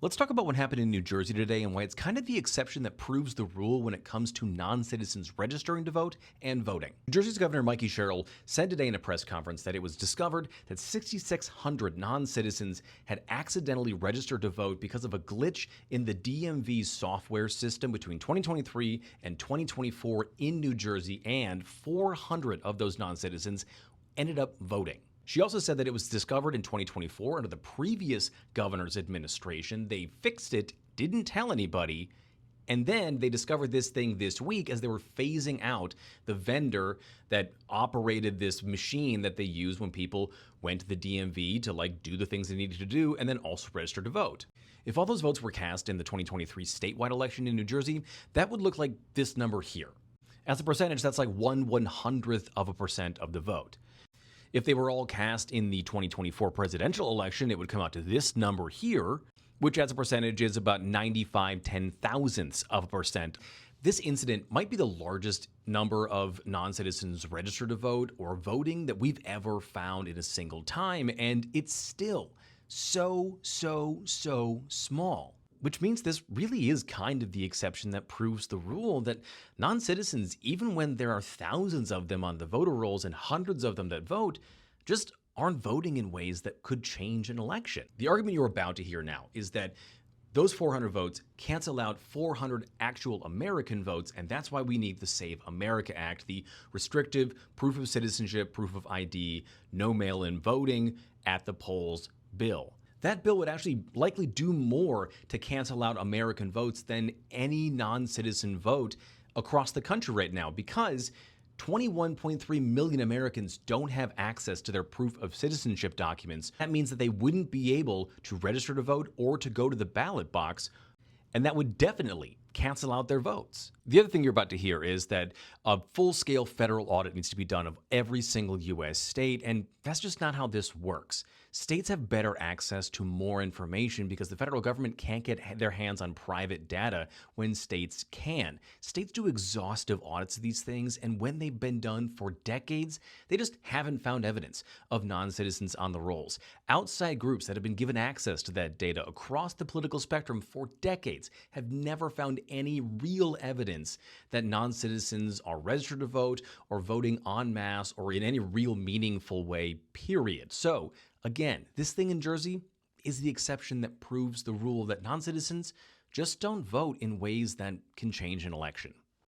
Let's talk about what happened in New Jersey today and why it's kind of the exception that proves the rule when it comes to non-citizens registering to vote and voting. New Jersey's Governor Mikey Sherrill said today in a press conference that it was discovered that 6,600 non-citizens had accidentally registered to vote because of a glitch in the DMV's software system between 2023 and 2024 in New Jersey, and 400 of those non-citizens ended up voting. She also said that it was discovered in 2024 under the previous governor's administration. They fixed it, didn't tell anybody, and then they discovered this thing this week as they were phasing out the vendor that operated this machine that they used when people went to the DMV to do the things they needed to do and then also register to vote. If all those votes were cast in the 2023 statewide election in New Jersey, that would look like this number here. As a percentage, that's like 1/100% of the vote. If they were all cast in the 2024 presidential election, it would come out to this number here, which as a percentage is about 95/10,000%. This incident might be the largest number of non-citizens registered to vote or voting that we've ever found in a single time, and it's still so small. Which means this really is kind of the exception that proves the rule that non-citizens, even when there are thousands of them on the voter rolls and hundreds of them that vote, just aren't voting in ways that could change an election. The argument you're about to hear now is that those 400 votes cancel out 400 actual American votes, and that's why we need the Save America Act, the restrictive proof of citizenship, proof of ID, no mail-in voting at the polls bill. That bill would actually likely do more to cancel out American votes than any non-citizen vote across the country right now, because 21.3 million Americans don't have access to their proof of citizenship documents. That means that they wouldn't be able to register to vote or to go to the ballot box, and that would definitely cancel out their votes. The other thing you're about to hear is that a full-scale federal audit needs to be done of every single U.S. state, and that's just not how this works. States have better access to more information because the federal government can't get their hands on private data when states can. States do exhaustive audits of these things, and when they've been done for decades, they just haven't found evidence of non-citizens on the rolls. Outside groups that have been given access to that data across the political spectrum for decades have never found any real evidence that non-citizens are registered to vote or voting en masse or in any real meaningful way, period. So, again, this thing in Jersey is the exception that proves the rule that non-citizens just don't vote in ways that can change an election.